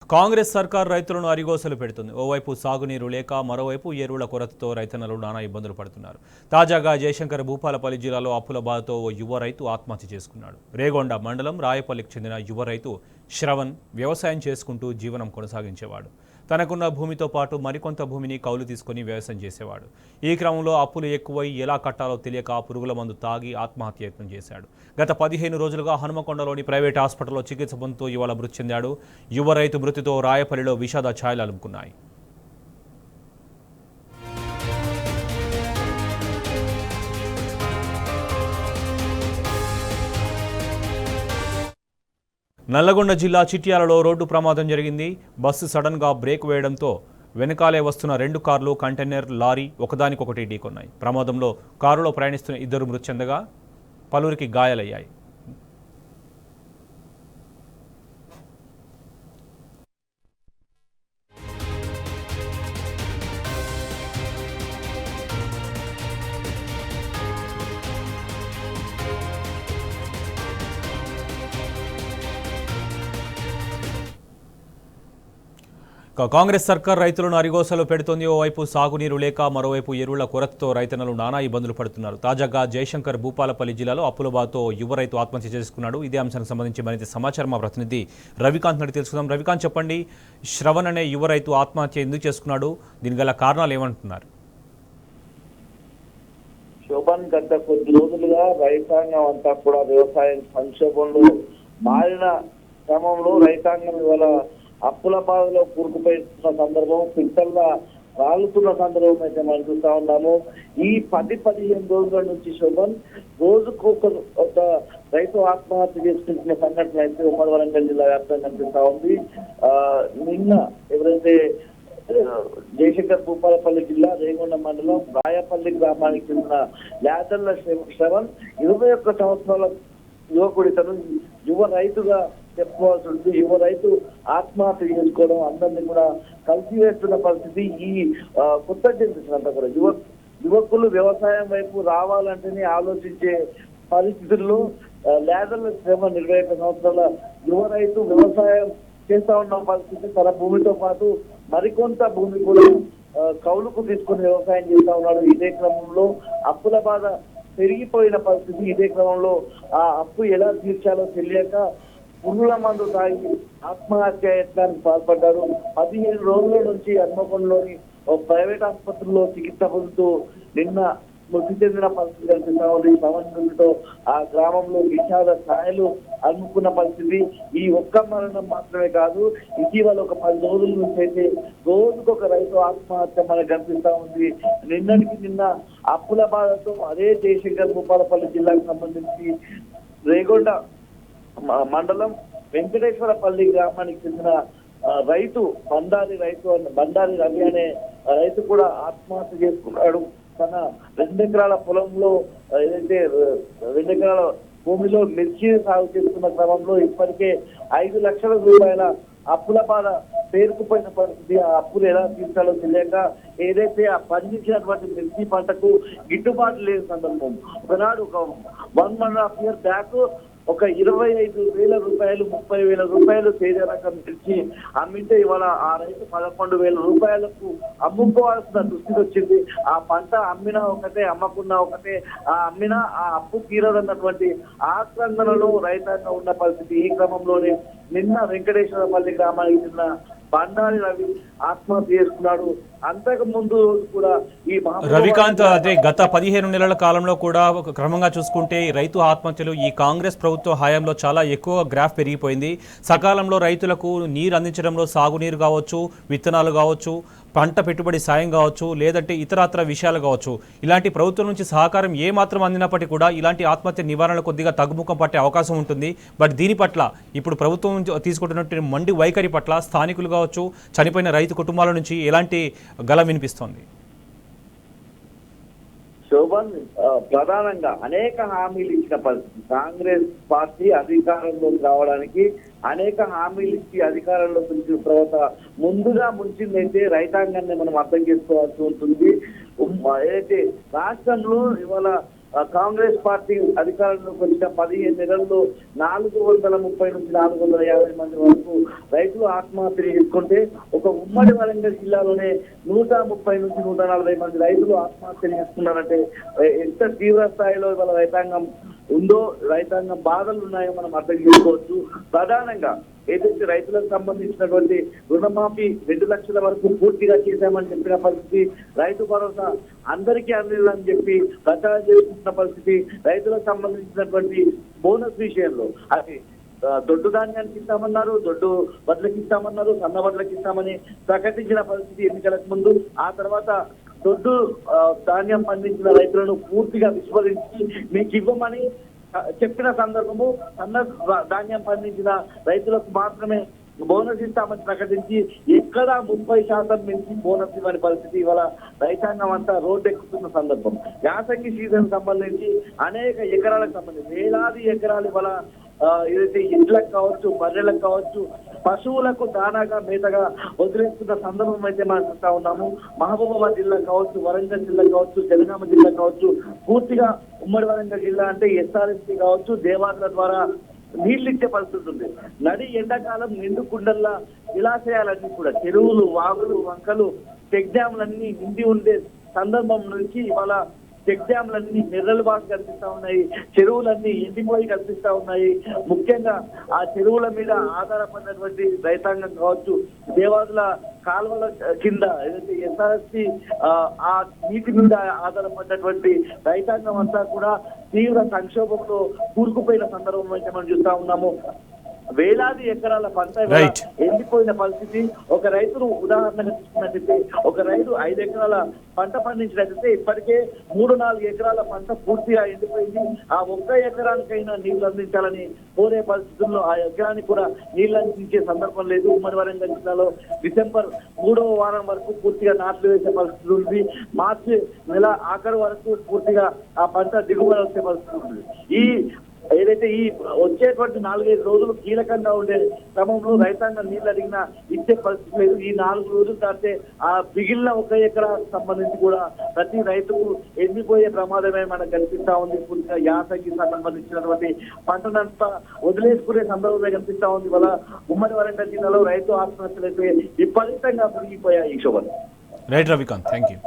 కాంగ్రెస్ సర్కార్ రైతులను అరిగోసలు పెడుతుంది. ఓవైపు సాగునీరు లేక మరోవైపు ఎరువుల కొరతతో రైతన్నలు నానా ఇబ్బందులు పడుతున్నారు. తాజాగా జయశంకర్ భూపాలపల్లి జిల్లాలో అప్పుల బాధతో ఓ యువ రైతు ఆత్మహత్య చేసుకున్నాడు. రేగొండ మండలం రాయపల్లికి చెందిన యువ రైతు శ్రవణ్ వ్యవసాయం చేసుకుంటూ జీవనం కొనసాగించేవాడు. తనకున్న భూమితో పాటు మరికొంత భూమిని కౌలు తీసుకుని వ్యవసాయం చేసేవాడు. ఈ క్రమంలో అప్పులు ఎక్కువై ఎలా కట్టాలో తెలియక పురుగుల మందు తాగి ఆత్మహత్యయత్నం చేశాడు. గత 15 రోజులుగా హనుమకొండలోని ప్రైవేట్ హాస్పిటల్లో చికిత్స పొందుతూ ఇవాళ మృతి చెందాడు. యువ రైతు మృతితో రాయపల్లిలో విషాద ఛాయలు అలుముకున్నాయి. నల్లగొండ జిల్లా చిట్యాలలో రోడ్డు ప్రమాదం జరిగింది. బస్సు సడన్గా బ్రేక్ వేయడంతో వెనకాలే వస్తున్న 2 కార్లు కంటైనర్ లారీ ఒకదానికొకటి ఢీకొన్నాయి. ప్రమాదంలో కారులో ప్రయాణిస్తున్న 2 మృతి చెందగా పలువురికి గాయాలయ్యాయి. కాంగ్రెస్ సర్కార్ రైతులను అరిగోసలో పెడుతోంది. ఓవైపు సాగునీరు లేక మరోవైపు ఎరువుల కొరతతో రైతన్నలు నానా ఇబ్బందులు పడుతున్నారు. తాజాగా జయశంకర్ భూపాలపల్లి జిల్లాలో అప్పుల బాధతో యువ రైతు ఆత్మహత్య చేసుకున్నాడు. ఇదే అంశానికి సంబంధించి మరింత సమాచారం మా ప్రతినిధి రవికాంత్ నడి తెలుసుకుందాం. రవికాంత్, చెప్పండి, శ్రవణ్ అనే యువ రైతు ఆత్మహత్య ఎందుకు చేసుకున్నాడు? దీని గల కారణాలు ఏమంటున్నారు? శోభన్, గత కొద్ది రోజులుగా రైతాంగం అంతా కూడా వ్యవసాయం సంక్షోభంలో మారిన క్రమంలో రైతాంగం ఇవాళ అప్పుల బాధలో కూరుకుపోయిన సందర్భం, పిట్టల్లా రాలుతున్న సందర్భం అయితే మనం చూస్తా ఉన్నాము. ఈ 10-15 రోజుల నుంచి శోభన్ రోజుకు ఒక రైతు ఆత్మహత్య చేసుకుంటున్న సంఘటన అయితే ఉమ్మడి వరంగల్ జిల్లా వ్యాప్తంగా కనిపిస్తా ఉంది. నిన్న ఎవరైతే జయశంకర్ భూపాలపల్లి జిల్లా రేగొండ మండలం రాయపల్లి గ్రామానికి చెందిన యాదల్ల శ్రవణ్ 21 సంవత్సరాల యువకుడి, తను యువ రైతుగా చెప్పుకోవాల్సి ఉంటుంది. యువ రైతు ఆత్మహత్య చేసుకోవడం, అందరినీ కూడా కలిసివేస్తున్న పరిస్థితి. ఈ కొత్త జనరేషన్ అంతా కూడా యువకులు వ్యవసాయం వైపు రావాలంటేనే ఆలోచించే పరిస్థితుల్లో లేదర్ల శ్రమ 21 సంవత్సరాల యువ రైతు వ్యవసాయం చేస్తా ఉన్న పరిస్థితి. తన భూమితో పాటు మరికొంత భూమి కూడా కౌలుకు తీసుకుని వ్యవసాయం చేస్తా ఉన్నాడు. ఇదే క్రమంలో అప్పుల బాధ పెరిగిపోయిన పరిస్థితి. ఇదే క్రమంలో ఆ అప్పు ఎలా తీర్చాలో తెలియక పురుగుల మందు తాగి ఆత్మహత్య యత్నానికి పాల్పడ్డారు. 15 రోజుల నుంచి హన్మకొండలోని ప్రైవేట్ ఆసుపత్రిలో చికిత్స పొందుతూ నిన్న మృతి చెందిన పరిస్థితి కనిపిస్తా ఉంది. సమన్వయంతో ఆ గ్రామంలో విషాద ఛాయలు అలుముకున్న పరిస్థితి. ఈ ఒక్క మరణం మాత్రమే కాదు, ఇటీవల ఒక 10 రోజుల నుంచి అయితే రోజుకొక రైతు ఆత్మహత్య మనకు కనిపిస్తా ఉంది. నిన్న అప్పుల బాధతో అదే జయశంకర్ భూపాలపల్లి జిల్లాకు సంబంధించి రేగొండ మండలం వెంకటేశ్వరపల్లి గ్రామానికి చెందిన రైతు బండారి రవి అనే రైతు కూడా ఆత్మహత్య చేసుకున్నాడు. తన 2 ఎకరాల పొలంలో ఏదైతే 2 ఎకరాల భూమిలో మిర్చి సాగు చేస్తున్న క్రమంలో ఇప్పటికే 5 లక్షల రూపాయల అప్పుల బాధ పేరుకుపోయిన పరిస్థితి. ఆ అప్పులు ఎలా తీర్చాలో తెలియక ఏదైతే ఆ పండించినటువంటి మిర్చి పంటకు గిట్టుబాటు లేని సందర్భం. ఒకనాడు ఒక 1.5 year బ్యాక్ ఒక 25,000 రూపాయలు 30,000 రూపాయలు తేజ రకం తెచ్చి అమ్మితే ఇవాళ ఆ రైతు 11,000 రూపాయలకు అమ్ముకోవాల్సిన దుస్థితి వచ్చింది. ఆ పంట అమ్మినా ఒకటే, అమ్మకున్నా ఒకటే, ఆ అమ్మినా ఆ అప్పు తీరదన్నటువంటి ఆక్రందనలో రైతాంగం ఉన్న పరిస్థితి. ఈ క్రమంలోనే నిన్న వెంకటేశ్వరపల్లి గ్రామానికి చెందిన బండారి రవి ఆత్మహత్య చేసుకున్నాడు. అంతకు ముందు కూడా ఈ రవికాంత్, అదే గత 15 నెలల కాలంలో కూడా క్రమంగా చూసుకుంటే రైతు ఆత్మహత్యలు ఈ కాంగ్రెస్ ప్రభుత్వ హయాంలో చాలా ఎక్కువ గ్రాఫ్ పెరిగిపోయింది. సకాలంలో రైతులకు నీరు అందించడంలో సాగునీరు కావచ్చు, విత్తనాలు కావచ్చు, పంట పెట్టుబడి సాయం కావచ్చు, లేదంటే ఇతరత్ర విషయాలు కావచ్చు, ఇలాంటి ప్రభుత్వం నుంచి సహకారం ఏమాత్రం అందినప్పటికీ కూడా ఇలాంటి ఆత్మహత్య నివారణ కొద్దిగా తగ్గుముఖం పట్టే అవకాశం ఉంటుంది. బట్ దీని పట్ల ఇప్పుడు ప్రభుత్వం తీసుకుంటున్నటువంటి మండి వైఖరి పట్ల స్థానికులు కావచ్చు, చనిపోయిన రైతు కుటుంబాల నుంచి ఎలాంటి గలం వినిపిస్తోంది? శోభన్, ప్రధానంగా అనేక హామీలు ఇచ్చిన పరిస్థితి. కాంగ్రెస్ పార్టీ అధికారంలోకి రావడానికి అనేక హామీలు ఇచ్చి అధికారంలోకి వచ్చిన తర్వాత ముందుగా ముంచిందైతే రైతాంగాన్ని మనం అర్థం చేసుకోవాల్సి ఉంటుంది. ఏదైతే రాష్ట్రంలో ఇవాళ కాంగ్రెస్ పార్టీ అధికారంలోకి వచ్చిన 15 నెలల్లో 430 నుంచి 450 మంది వరకు రైతులు ఆత్మహత్యలు చేసుకుంటే ఒక ఉమ్మడి వరంగల్ జిల్లాలోనే 130 నుంచి 140 మంది రైతులు ఆత్మహత్యలు చేసుకున్నారంటే ఎంత తీవ్ర స్థాయిలో ఇవాళ రైతాంగం ఉందో, రైతాంగం బాధలు ఉన్నాయో మనం అర్థం చేసుకోవచ్చు. ప్రధానంగా ఏదైతే రైతులకు సంబంధించినటువంటి రుణమాఫీ 2 లక్షల వరకు పూర్తిగా చేశామని చెప్పిన పరిస్థితి, రైతు భరోసా అందరికీ అందిందని చెప్పి ప్రచారం చేసుకుంటున్న పరిస్థితి, రైతులకు సంబంధించినటువంటి బోనస్ విషయంలో అది దొడ్డు ధాన్యానికి ఇస్తామన్నారు, దొడ్డు వడ్లకి ఇస్తామన్నారు, సన్న వడ్లకి ఇస్తామని ప్రకటించిన పరిస్థితి ఎన్నికలకు ముందు. ఆ తర్వాత దొడ్డు ధాన్యం పండించిన రైతులను పూర్తిగా విస్మరించి మీకు ఇవ్వమని చెప్పిన సందర్భము, సన్న ధాన్యం పండించిన రైతులకు మాత్రమే బోనస్ ఇస్తామని ప్రకటించి ఎక్కడా 30% మించి బోనస్ ఇవ్వని పరిస్థితి ఇవాళ రైతాంగం అంతా రోడ్డెక్కుతున్న సందర్భం. యాసంగి సీజన్ సంబంధించి అనేక ఎకరాలకు సంబంధించి వేలాది ఎకరాలు ఇవాళ ఏదైతే ఇండ్లకు కావచ్చు, బర్రెలకు కావచ్చు, పశువులకు దానాగా మేతగా వదిలేస్తున్న సందర్భం అయితే మనం చూస్తా ఉన్నాము. మహబూబాబాద్ జిల్లా కావచ్చు, వరంగల్ జిల్లా కావచ్చు, జనగామ జిల్లా కావచ్చు, పూర్తిగా ఉమ్మడి వరంగల్ జిల్లా అంటే ఎస్ఆర్ఎస్పీ కావచ్చు, దేవాదుల ద్వారా నీళ్లు ఇచ్చే పరిస్థితి ఉంది. నడి ఎండాకాలం నిండు కుండల్లా జలాశయాలన్నీ కూడా చెరువులు, వాగులు, వంకలు, చెక్ డ్యాములన్నీ నిండి ఉండే సందర్భం నుంచి ఇవాళ చెక్ డ్యాములన్నీ నెర్రలు బాగా కనిపిస్తా ఉన్నాయి, చెరువులన్నీ ఎండిపోయి కనిపిస్తా ఉన్నాయి. ముఖ్యంగా ఆ చెరువుల మీద ఆధారపడినటువంటి రైతాంగం కావచ్చు, దేవాదుల కాలువల కింద ఏదైతే ఎస్ఆర్ఎస్పీ ఆ నీటి మీద ఆధారపడినటువంటి రైతాంగం అంతా కూడా తీవ్ర సంక్షోభంలో కూరుకుపోయిన సందర్భం అయితే మనం చూస్తా ఉన్నాము. వేలాది ఎకరాల పంట ఎండిపోయిన పరిస్థితి. ఒక రైతును ఉదాహరణగా తీసుకున్నట్లయితే ఒక రైతు 5 ఎకరాల పంట పండించినట్లయితే ఇప్పటికే 3-4 ఎకరాల పంట పూర్తిగా ఎండిపోయింది. ఆ 1 ఎకరానికైనా నీళ్లు అందించాలని కోరే పరిస్థితుల్లో ఆ ఎకరానికి కూడా నీళ్లు అందించే సందర్భం లేదు. ఉమ్మడి వరంగల్ జిల్లాలో డిసెంబర్ 3వ వారం వరకు పూర్తిగా నాట్లు వేసే పరిస్థితి ఉంది. మార్చి నెల ఆఖరి వరకు పూర్తిగా ఆ పంట దిగుబడి వచ్చే పరిస్థితి ఉంది. ఈ ఏదైతే ఈ వచ్చేటువంటి 4-5 రోజులు కీలకంగా ఉండే క్రమంలో రైతాంగం నీళ్ళు అడిగినా ఇచ్చే పరిస్థితి లేదు. ఈ 4 రోజులు దాటితే ఆ మిగిలిన 1 ఎకరా సంబంధించి కూడా ప్రతి రైతుకు ఎండిపోయే ప్రమాదమే మనకు కనిపిస్తా ఉంది. పూర్తిగా యాసంగి సంబంధించినటువంటి పంటనంతా వదిలేసుకునే సందర్భమే కనిపిస్తా ఉంది. వల్ల ఉమ్మడి వరంగల్ జిల్లాలో రైతు ఆత్మహత్యలు అయితే విపరీతంగా పెరిగిపోయాయి. Shobhan. Right Ravikant, thank you.